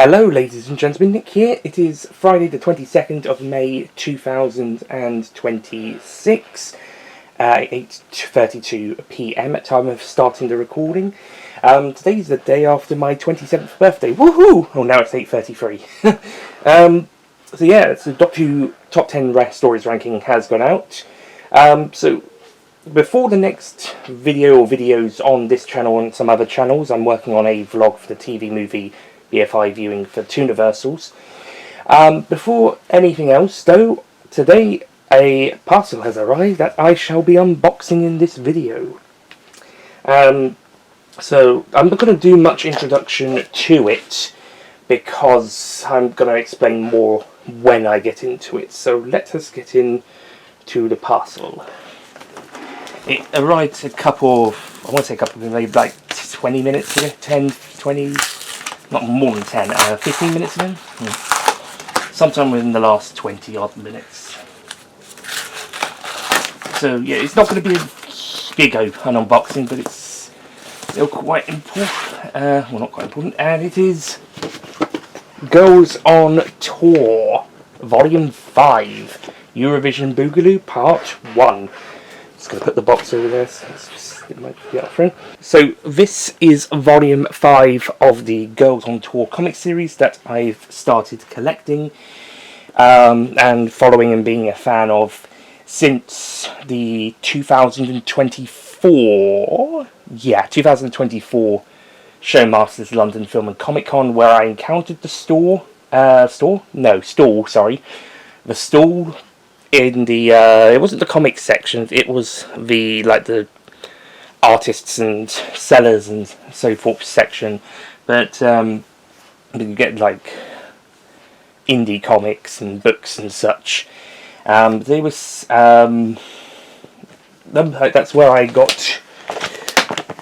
Hello ladies and gentlemen, Nick here. It is Friday the 22nd of May 2026, 8:32 PM at time of starting the recording. Today's the day after my 27th birthday. Woohoo! Oh, now it's 8:33. So yeah, the Doctor Who Top 10 Stories ranking has gone out. So before the next video or videos on this channel and some other channels, I'm working on a vlog for the TV movie BFI viewing for Tooniversals. Before anything else though, today a parcel has arrived that I shall be unboxing in this video. So I'm not going to do much introduction to it because I'm going to explain more when I get into it. So let us get into the parcel. It arrived maybe like 20 minutes ago, 10, 20... not more than 10, 15 minutes ago? Sometime within the last 20 odd minutes. So yeah, it's not going to be a big an unboxing, but it's still quite important. Well, not quite important, and it is Girls on Tour, Volume 5, Eurovision Boogaloo, Part 1. Just going to put the box over there, so it might be up front. So this is volume 5 of the Girls on Tour comic series that I've started collecting and following and being a fan of since the 2024 Showmasters London Film and Comic Con, where I encountered the stall in the it wasn't the comic section, it was the artists and sellers and so forth section, but you get like indie comics and books and such. There was that's where I got,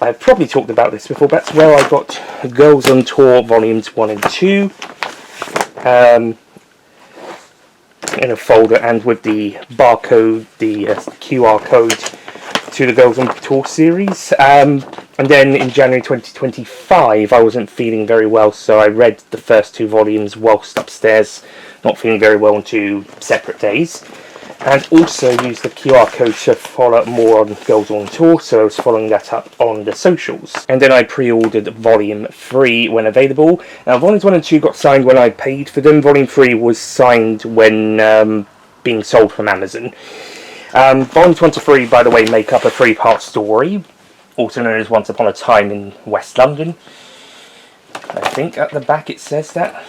I've probably talked about this before, but that's where I got Girls on Tour volumes 1 and 2 in a folder, and with the barcode, the QR code to the Girls on Tour series. And then in January 2025 I wasn't feeling very well, so I read the first 2 volumes whilst upstairs, not feeling very well, on 2 separate days, and also used the QR code to follow up more on Girls on Tour, so I was following that up on the socials. And then I pre-ordered volume 3 when available. Now volumes 1 and 2 got signed when I paid for them. Volume 3 was signed when being sold from Amazon. Volumes 1 to 3, by the way, make up a 3-part story, also known as Once Upon a Time in West London. I think at the back it says that.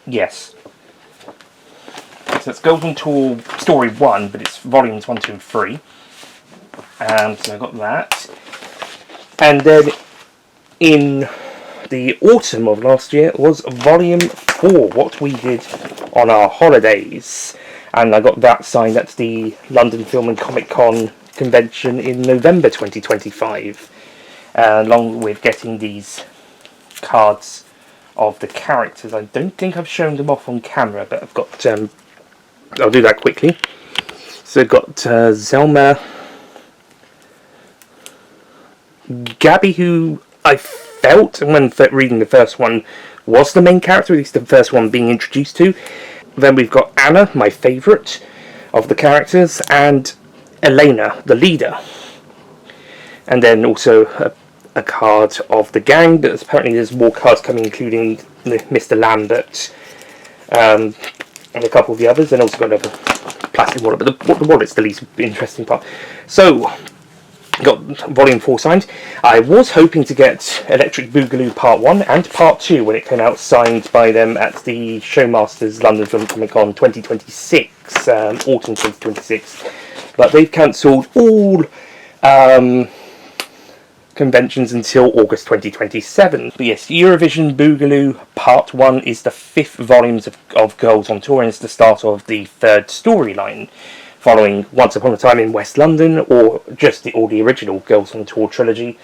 Yes. So it's Girls on Tour Story 1, but it's volumes 1, 2 and 3. So I got that. And then in the autumn of last year was volume 4, What We Did on Our Holidays, and I got that signed at the London Film and Comic Con convention in November 2025, along with getting these cards of the characters. I don't think I've shown them off on camera, but I've got I'll do that quickly. So I've got Zelma, Gabby, who I felt when reading the first one was the main character, at least the first one being introduced to. Then we've got Anna, my favourite of the characters, and Elena, the leader. And then also a card of the gang, but apparently there's more cards coming, including Mr. Lambert and a couple of the others, and also got another plastic wallet, but the wallet's the least interesting part. So got volume 4 signed. I was hoping to get Electric Boogaloo Part 1 and Part 2 when it came out, signed by them at the Showmasters London Film Comic Con 2026, autumn 2026, but they've cancelled all conventions until August 2027. But yes, Eurovision Boogaloo Part 1 is the 5th volume of Girls on Tour, and it's the start of the 3rd storyline, following Once Upon a Time in West London, or just the original Girls on Tour trilogy.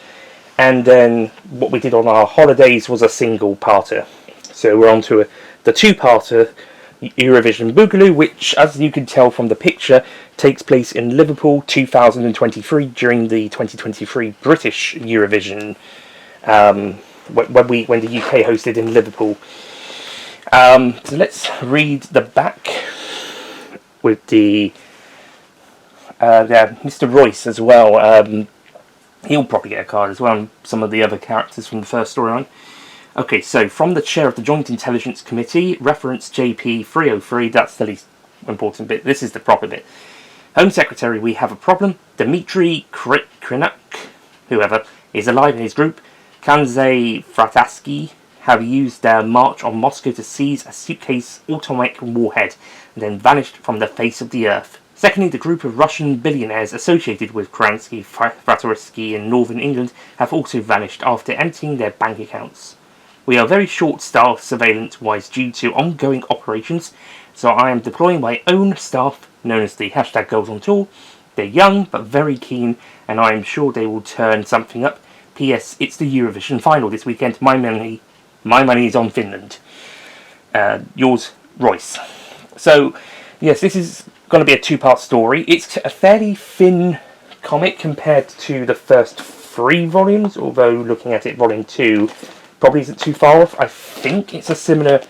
And then What We Did on Our Holidays was a single-parter. So we're on to the 2-parter, Eurovision Boogaloo, which, as you can tell from the picture, takes place in Liverpool 2023 during the 2023 British Eurovision when the UK hosted in Liverpool. So let's read the back with the Mr. Royce as well. He'll probably get a card as well, and some of the other characters from the first storyline. Okay, so from the chair of the Joint Intelligence Committee, reference JP 303, that's the least important bit. This is the proper bit. Home Secretary, we have a problem. Dmitry Krinak, whoever, is alive in his group. Kanzei Frataski have used their march on Moscow to seize a suitcase atomic warhead and then vanished from the face of the earth. Secondly, the group of Russian billionaires associated with Kransky Frataski in northern England have also vanished after emptying their bank accounts. We are very short-staffed surveillance-wise due to ongoing operations, so I am deploying my own staff, known as the #GirlsOnTour. They're young, but very keen, and I am sure they will turn something up. P.S. It's the Eurovision final this weekend. My money is on Finland. Yours, Royce. So, yes, this is going to be a two-part story. It's a fairly thin comic compared to the first 3 volumes, although looking at it, volume 2 probably isn't too far off. I think it's a similar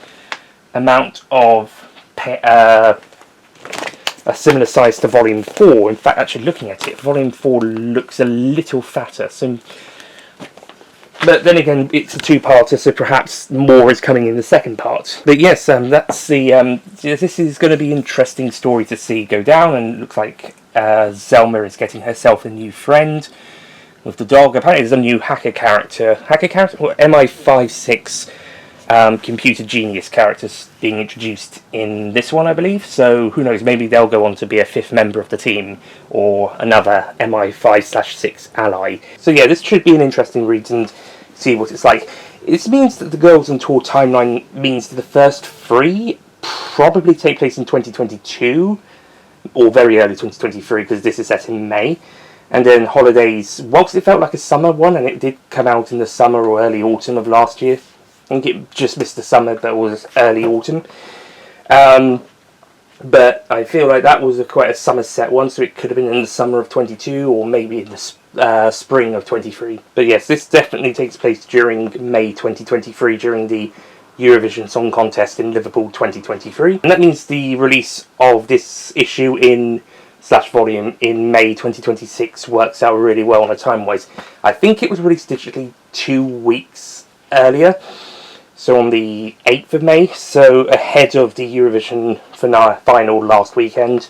amount of a similar size to volume 4. In fact, actually looking at it, volume 4 looks a little fatter. So, but then again, it's a two-parter, so perhaps more is coming in the second part. But yes, that's the. This is going to be an interesting story to see go down, and it looks like Zelma is getting herself a new friend with the dog. Apparently, there's a new hacker character, or MI56 computer genius characters being introduced in this one, I believe. So who knows? Maybe they'll go on to be a 5th member of the team, or another MI5/6 ally. So yeah, this should be an interesting read and see what it's like. It means that the Girls on Tour timeline means that the first 3 probably take place in 2022 or very early 2023, because this is set in May. And then Holidays, whilst it felt like a summer one, and it did come out in the summer or early autumn of last year, I think it just missed the summer, but it was early autumn. But I feel like that was quite a Somerset one, so it could have been in the summer of 22 or maybe in the spring of 23. But yes, this definitely takes place during May 2023, during the Eurovision Song Contest in Liverpool 2023. And that means the release of this issue /volume in May 2026 works out really well on a time-wise. I think it was released digitally 2 weeks earlier, so on the 8th of May, so ahead of the Eurovision final last weekend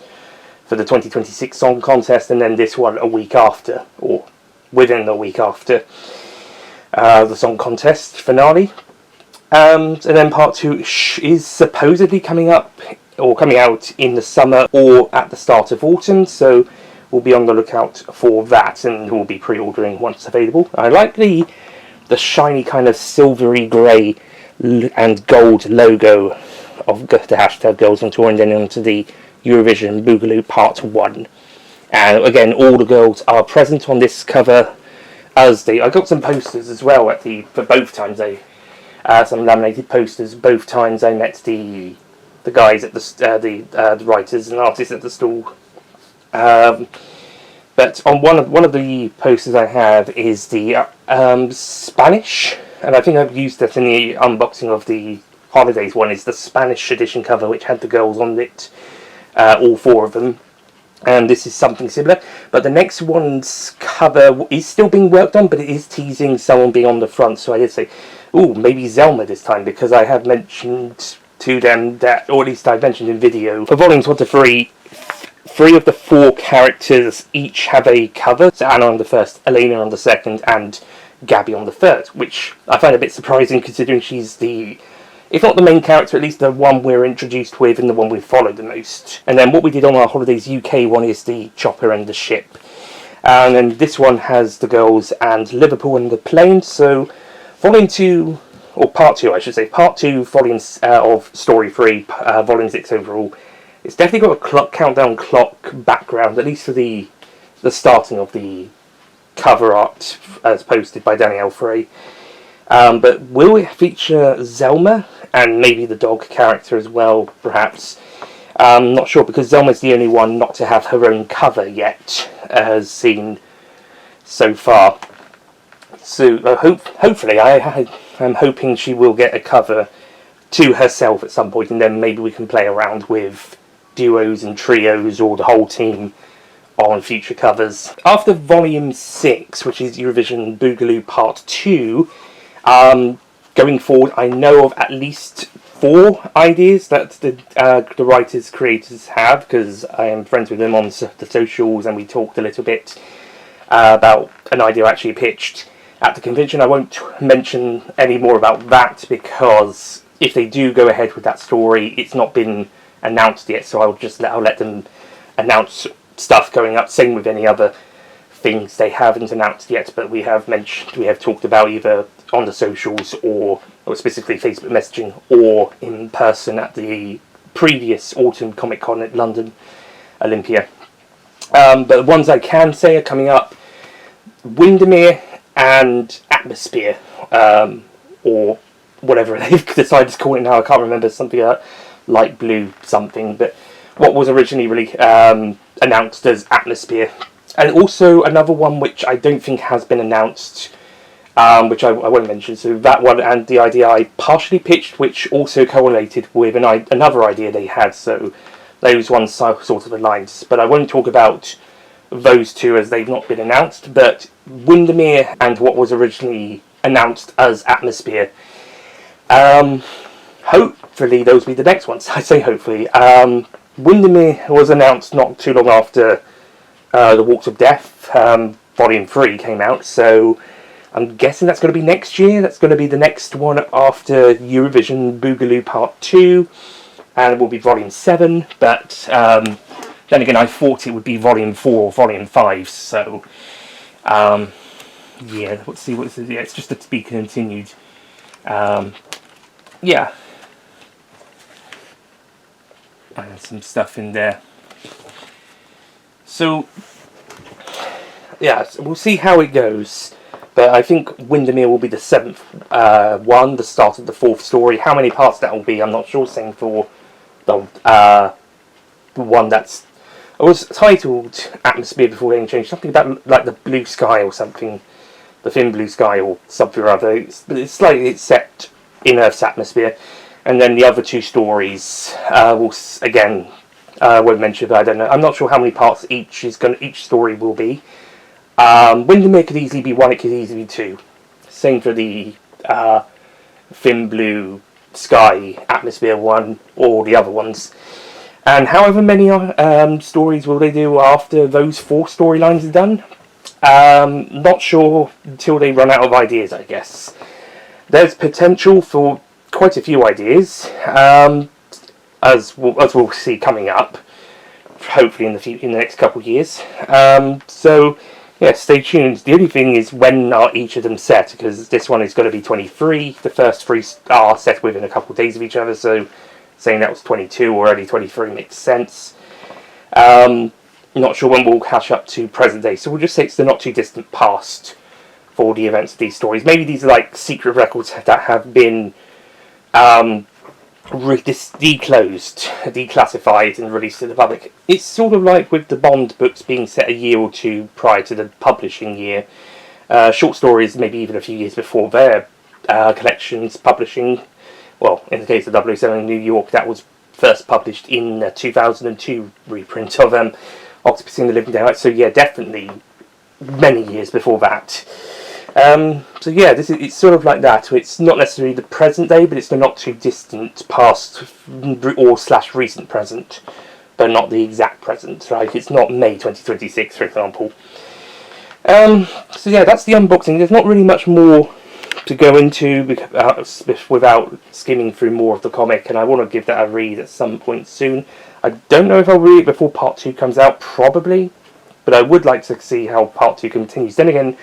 for the 2026 Song Contest, and then this one a week after, or within a week after the Song Contest finale. And then part 2 is supposedly coming out in the summer or at the start of autumn, so we'll be on the lookout for that, and we'll be pre-ordering once available. I like the shiny kind of silvery grey and gold logo of the #GirlsOnTour, and then onto the Eurovision Boogaloo Part 1. And again, all the girls are present on this cover. I got some posters as well for both times. Some laminated posters. Both times I met the guys at the writers and artists at the stall. But on one of the posters I have is the Spanish, and I think I've used that in the unboxing of the Holidays one, is the Spanish edition cover, which had the girls on it, all 4 of them. And this is something similar, but the next one's cover is still being worked on, but it is teasing someone being on the front, so I did say, ooh, maybe Zelma this time, because I have mentioned to them that, or at least I've mentioned in video, for volumes 1 to 3, 3 of the 4 characters each have a cover. So Anna on the first, Elena on the second, and Gabby on the third, which I find a bit surprising considering she's if not the main character, at least the one we're introduced with and the one we followed the most. And then what we did on our Holidays UK one is the chopper and the ship. And then this one has the girls and Liverpool and the plane. So volume 2, or part 2 I should say, part 2 volumes of story 3, volume 6 overall. It's definitely got a countdown clock background, at least for the starting of the cover art as posted by Danielle Frey. But will it feature Zelma and maybe the dog character as well, perhaps? I'm not sure, because Zelma's the only one not to have her own cover yet, as seen so far. So hopefully, I'm hoping she will get a cover to herself at some point, and then maybe we can play around with duos and trios or the whole team on future covers. After Volume 6, which is Eurovision Boogaloo Part 2, going forward, I know of at least 4 ideas that the writers, creators have, because I am friends with them on the socials, and we talked a little bit about an idea I actually pitched at the convention. I won't mention any more about that, because if they do go ahead with that story, it's not been announced yet, so I'll let them announce stuff going up. Same with any other things they haven't announced yet, but we have talked about either on the socials or specifically Facebook messaging or in person at the previous Autumn Comic Con at London Olympia. But the ones I can say are coming up: Windermere and Atmosphere, or whatever they've decided to call it now. I can't remember, something like light blue something, but what was originally really announced as Atmosphere. And also another one which I don't think has been announced, which I won't mention. So that one and the idea I partially pitched, which also correlated with another idea they had. So those ones sort of aligned. But I won't talk about those two as they've not been announced. But Windermere and what was originally announced as Atmosphere, hopefully those will be the next ones. I say hopefully. Windermere was announced not too long after The Walks of Death, Volume 3 came out, so I'm guessing that's going to be next year. That's going to be the next one after Eurovision Boogaloo Part 2, and it will be Volume 7, but then again I thought it would be Volume 4 or Volume 5, so yeah, let's see what this is. Yeah, it's just to be continued. Yeah. And some stuff in there. So, yeah, so we'll see how it goes. But I think Windermere will be the 7th one, the start of the 4th story. How many parts that will be, I'm not sure. Same for the one that's... It was titled Atmosphere before getting changed. Something about like the blue sky or something. The thin blue sky or something or other. But it's set in Earth's atmosphere. And then the other 2 stories will again won't mention, but I don't know. I'm not sure how many parts each story will be. Windermere could easily be 1. It could easily be 2. Same for the thin blue sky Atmosphere one or the other ones. And however many stories will they do after those 4 storylines are done? Not sure until they run out of ideas, I guess. There's potential for quite a few ideas, as we'll see coming up, hopefully in the next couple of years. So yeah, stay tuned. The only thing is, when are each of them set? Because this one is going to be 23. The first 3 are set within a couple of days of each other. So saying that was 22 or early 23 makes sense. Not sure when we'll catch up to present day. So we'll just say it's the not too distant past for the events of these stories. Maybe these are like secret records that have been declassified and released to the public. It's sort of like with the Bond books being set a year or 2 prior to the publishing year. Short stories maybe even a few years before their collections publishing. Well, in the case of 007 in New York, that was first published in 2002 reprint of Octopussy and the Living Daylights. So yeah, definitely many years before that. So yeah, it's sort of like that. It's not necessarily the present day, but it's the not too distant past or / recent present, but not the exact present. Right? It's not May 2026, for example. So yeah, that's the unboxing. There's not really much more to go into without skimming through more of the comic, and I want to give that a read at some point soon. I don't know if I'll read it before Part 2 comes out, probably, but I would like to see how Part 2 continues. Then again,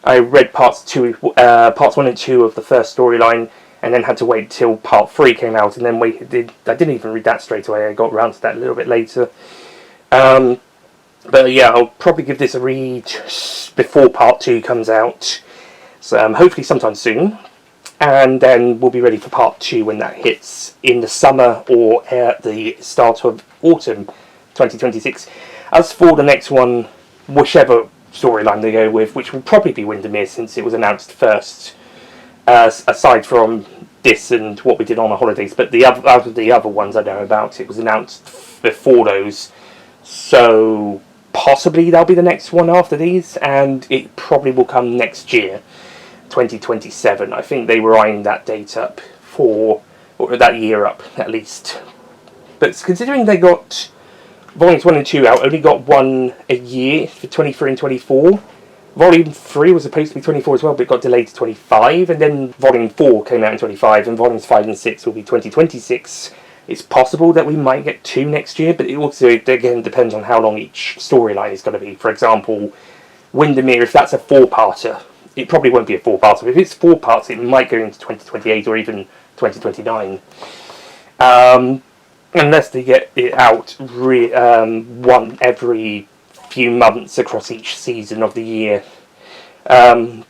I read parts 1 and 2 of the first storyline, and then had to wait till Part 3 came out, and then I didn't even read that straight away. I got around to that a little bit later. But yeah, I'll probably give this a read before Part 2 comes out. So hopefully sometime soon. And then we'll be ready for Part 2 when that hits in the summer or at the start of autumn 2026. As for the next one, whichever storyline they go with, which will probably be Windermere since it was announced first, aside from this and what we did on the holidays. But the other ones I know about, it was announced before those, so possibly that'll be the next one after these, and it probably will come next year, 2027. I think they were eyeing that date up for, or that year up at least. But considering they got Volumes 1 and 2 out, only got one a year for 23 and 24. Volume 3 was supposed to be 24 as well, but it got delayed to 25, and then Volume 4 came out in 25, and Volumes 5 and 6 will be 2026. It's possible that we might get 2 next year, but it also, again, depends on how long each storyline is going to be. For example, Windermere, if that's a 4-parter, it probably won't be a 4-parter. If it's 4 parts, it might go into 2028 or even 2029. Unless they get it out one every few months across each season of the year. But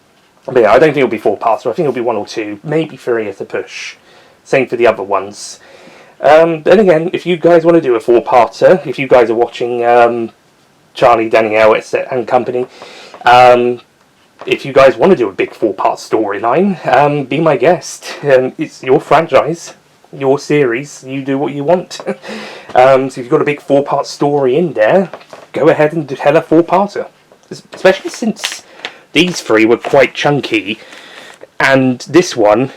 yeah, I don't think it'll be 4-parter. I think it'll be 1 or 2, maybe 3 at a push. Same for the other ones. Then again, if you guys want to do a 4-parter, if you guys are watching Charlie, Danielle, and company, if you guys want to do a big 4-part storyline, be my guest. It's your franchise, your series, you do what you want. So if you've got a big 4-part story in there, go ahead and tell a 4-parter. Especially since these 3 were quite chunky, and this one,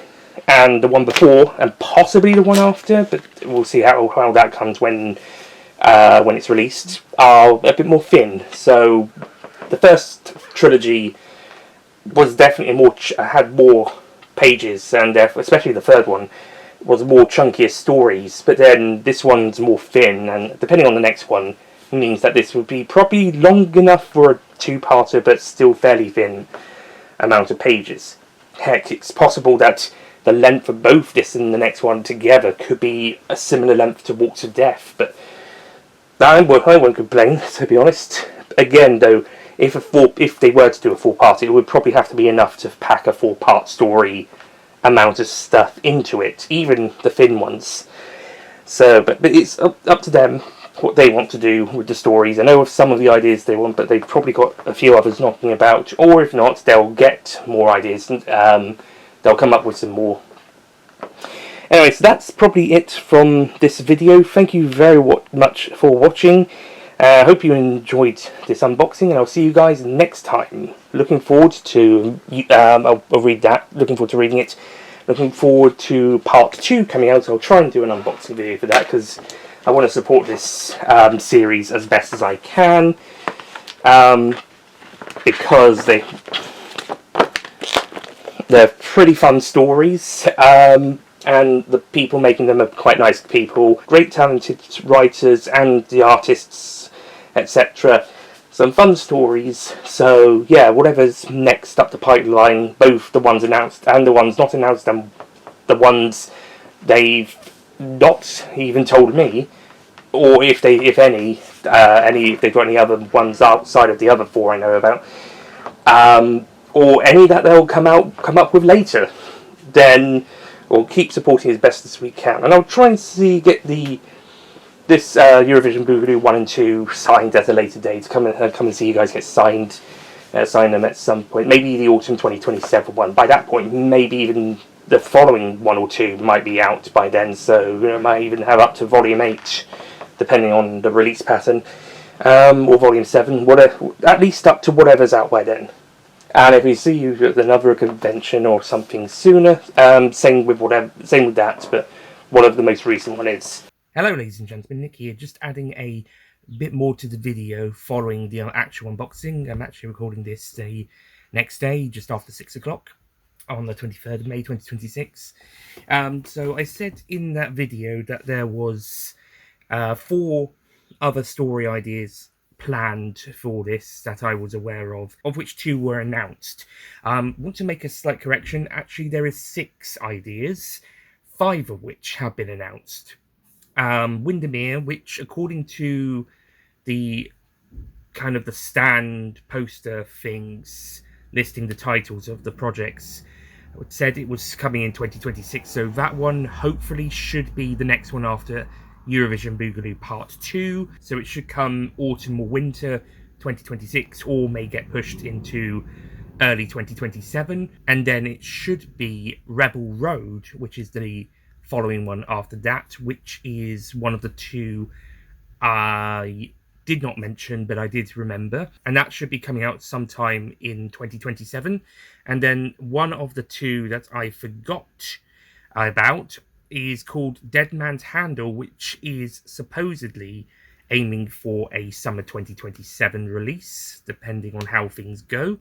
and the one before, and possibly the one after, but we'll see how that comes when it's released, are a bit more thin. So the first trilogy was definitely had more pages, and especially the third one was more chunkier stories, but then this one's more thin, and depending on the next one, means that this would be probably long enough for a 2-parter, but still fairly thin amount of pages. Heck, it's possible that the length of both this and the next one together could be a similar length to Walks of Death, but I won't complain, to be honest. Again, though, if they were to do a 4-part, it would probably have to be enough to pack a 4-part story amount of stuff into it, even the thin ones. So, but it's up to them what they want to do with the stories. I know of some of the ideas they want, but they've probably got a few others knocking about, or if not, they'll get more ideas and they'll come up with some more. Anyway, so that's probably it from this video. Thank you very much for watching. I hope you enjoyed this unboxing, and I'll see you guys next time. Looking forward to I'll read that. Looking forward to reading it. Looking forward to part 2 coming out. I'll try and do an unboxing video for that, because I want to support this series as best as I can, because they're pretty fun stories, and the people making them are quite nice people, great talented writers, and the artists, etc. Some fun stories. So yeah, whatever's next up the pipeline, both the ones announced and the ones not announced, and the ones they've not even told me, or if they've got any other ones outside of the other 4 I know about, or any that they'll come up with later, then we'll keep supporting as best as we can, and I'll try and get this Eurovision Boogaloo 1 and 2 signed at a later date. Come and see you guys get signed. Sign them at some point. Maybe the autumn 2027 one. By that point, maybe even the following 1 or 2 might be out by then. So might even have up to Volume 8, depending on the release pattern, or Volume 7. At least up to whatever's out by then. And if we see you at another convention or something sooner, same with that, but whatever the most recent one is. Hello ladies and gentlemen, Nick here, just adding a bit more to the video following the actual unboxing. I'm actually recording this the next day, just after 6 o'clock, on the 23rd of May 2026. So I said in that video that there was 4 other story ideas planned for this that I was aware of which 2 were announced. Want to make a slight correction. Actually, there is 6 ideas, 5 of which have been announced. Windermere, which according to the kind of the stand poster things listing the titles of the projects, said it was coming in 2026, so that one hopefully should be the next one after Eurovision Boogaloo Part 2, so it should come autumn or winter 2026, or may get pushed into early 2027, and then it should be Rebel Road, which is the following one after that, which is one of the two I did not mention, but I did remember, and that should be coming out sometime in 2027. And then one of the two that I forgot about is called Dead Man's Handle, which is supposedly aiming for a summer 2027 release, depending on how things go.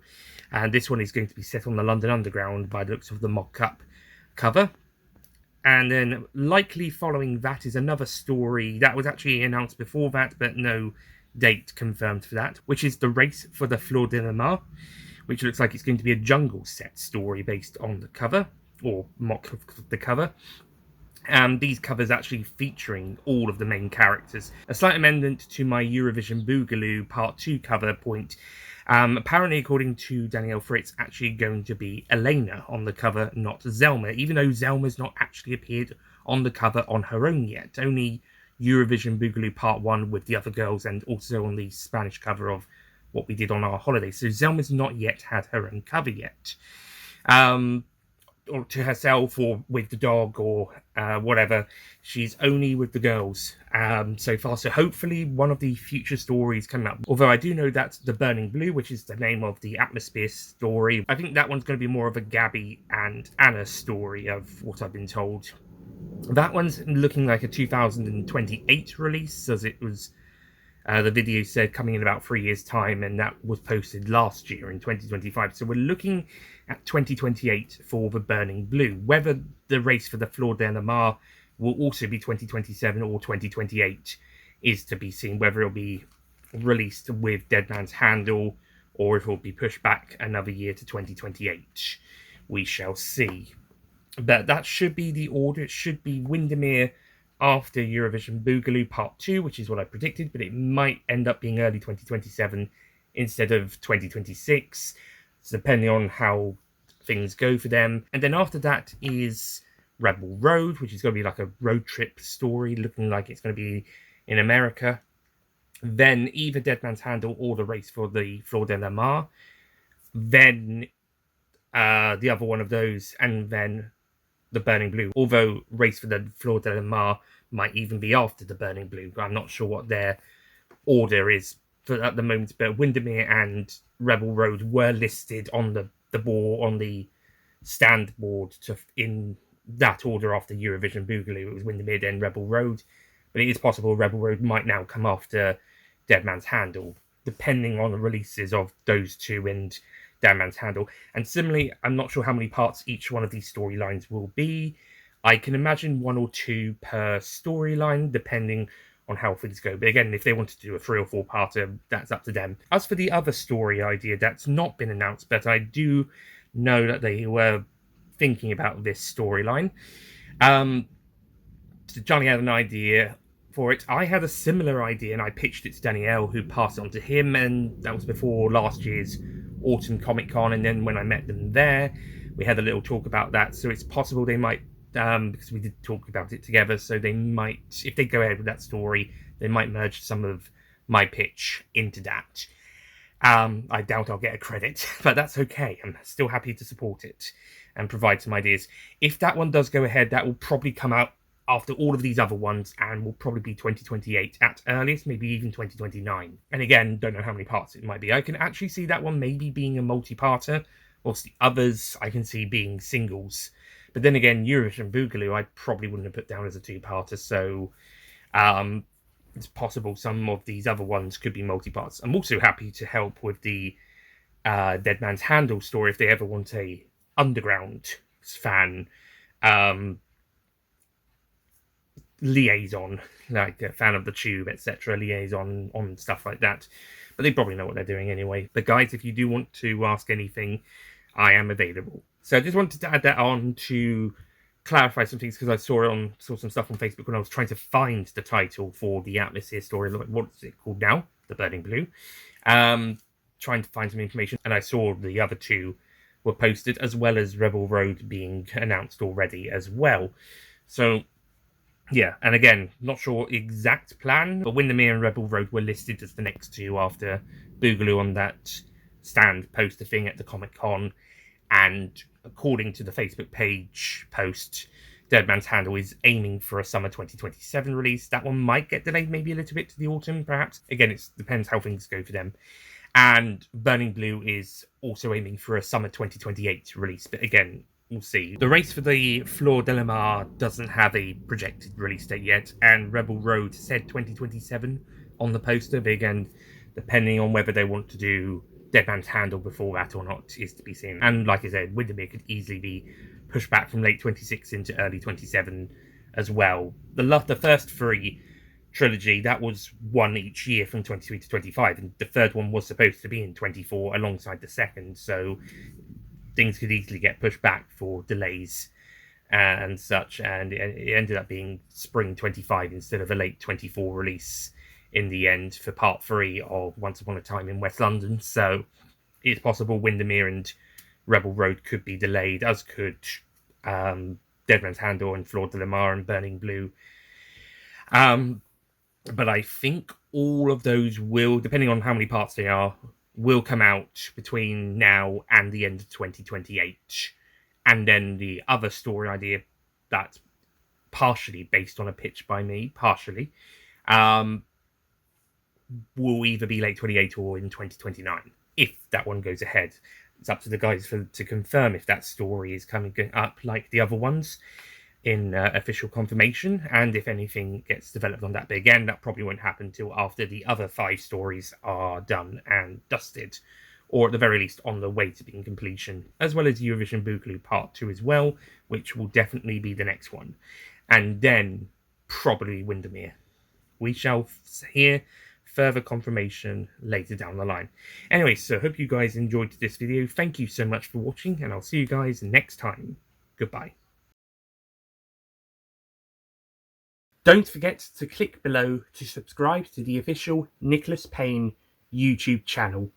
And this one is going to be set on the London Underground by the looks of the mock-up cover. And then likely following that is another story that was actually announced before that, but no date confirmed for that, which is The Race for the Fleur de la Mar, which looks like it's going to be a jungle set story based on the cover, or mock of the cover. These covers actually featuring all of the main characters. A slight amendment to my Eurovision Boogaloo Part 2 cover point. Apparently, according to Danielle Fritz, actually going to be Elena on the cover, not Zelma, even though Zelma's not actually appeared on the cover on her own yet. Only Eurovision Boogaloo Part 1 with the other girls, and also on the Spanish cover of what we did on our holiday. So Zelma's not yet had her own cover yet. Or to herself, or with the dog, or whatever. She's only with the girls so far. So hopefully one of the future stories coming up. Although I do know that The Burning Blue, which is the name of the Atmosphere story, I think that one's going to be more of a Gabby and Anna story, of what I've been told. That one's looking like a 2028 release, as it was... the video said coming in about 3 years' time, and that was posted last year in 2025. So we're looking at 2028 for The Burning Blue. Whether the Race for the Fleur de la Mar will also be 2027 or 2028 is to be seen. Whether it'll be released with Dead Man's Handle or if it'll be pushed back another year to 2028. We shall see. But that should be the order. It should be Windermere after Eurovision Boogaloo Part 2, which is what I predicted, but it might end up being early 2027 instead of 2026, depending on how things go for them. And then after that is Rebel Road, which is going to be like a road trip story, looking like it's going to be in America. Then either Dead Man's Handle or The Race for the Fleur de la Mar. Then the other one of those, and then The Burning Blue. Although Race for the Fleur de la Mar might even be after The Burning Blue. I'm not sure what their order is at the moment, but Windermere and Rebel Road were listed on the board, on the stand board, in that order after Eurovision Boogaloo. It was Windermere, then Rebel Road, but it is possible Rebel Road might now come after Dead Man's Handle, depending on the releases of those two and Dead Man's Handle. And similarly, I'm not sure how many parts each one of these storylines will be. I can imagine 1 or 2 per storyline, depending on how things go. But again, if they wanted to do a 3 or 4-parter, that's up to them. As for the other story idea, that's not been announced, but I do know that they were thinking about this storyline. Johnny had an idea for it. I had a similar idea, and I pitched it to Danielle, who passed it on to him, and that was before last year's Autumn Comic Con. And then when I met them there, we had a little talk about that. So it's possible they might, because we did talk about it together, so they might, if they go ahead with that story, they might merge some of my pitch into that. I doubt I'll get a credit, but that's okay. I'm still happy to support it and provide some ideas. If that one does go ahead, that will probably come out after all of these other ones, and will probably be 2028 at earliest, maybe even 2029. And again, don't know how many parts it might be. I can actually see that one maybe being a multi-parter, whilst the others I can see being singles. But then again, Eurovision Boogaloo I probably wouldn't have put down as a 2-parter, so it's possible some of these other ones could be multi-parts. I'm also happy to help with the Dead Man's Handle story if they ever want a underground fan liaison, like a fan of the Tube, etc., liaison on stuff like that. But they probably know what they're doing anyway. But guys, if you do want to ask anything, I am available. So I just wanted to add that on to clarify some things, because I saw some stuff on Facebook when I was trying to find the title for the Atmosphere story. What's it called now? The Burning Blue. Trying to find some information, and I saw the other two were posted, as well as Rebel Road being announced already as well. So yeah, and again, not sure exact plan, but Windermere and Rebel Road were listed as the next two after Boogaloo on that stand poster thing at the Comic-Con, and according to the Facebook page post, Dead Man's Handle is aiming for a summer 2027 release. That one might get delayed maybe a little bit to the autumn, perhaps. Again, it depends how things go for them. And Burning Blue is also aiming for a summer 2028 release, but again, we'll see. The race for the Fleur de la Mar doesn't have a projected release date yet, and Rebel Road said 2027 on the poster, but again, depending on whether they want to do Dead Man's Handle before that or not is to be seen. And like I said, Windermere could easily be pushed back from late 26 into early 27 as well. The first three trilogy, that was one each year from 23 to 25, and the third one was supposed to be in 24 alongside the second, so things could easily get pushed back for delays and such, and it ended up being spring 25 instead of a late 24 release in the end for part 3 of Once Upon a Time in West London. So it's possible Windermere and Rebel Road could be delayed, as could Dead Man's Handle and Fleur de la Mar and Burning Blue. But I think all of those will, depending on how many parts they are, will come out between now and the end of 2028. And then the other story idea that's partially based on a pitch by me, partially, will either be late 28 or in 2029, if that one goes ahead. It's up to the guys to confirm if that story is coming up like the other ones in official confirmation, and if anything gets developed on that. But again, that probably won't happen until after the other 5 stories are done and dusted, or at the very least on the way to being completion, as well as Eurovision Boogaloo Part 2 as well, which will definitely be the next one. And then probably Windermere. We shall hear further confirmation later down the line. Anyway, so hope you guys enjoyed this video. Thank you so much for watching, and I'll see you guys next time. Goodbye. Don't forget to click below to subscribe to the official Nicholas Payne YouTube channel.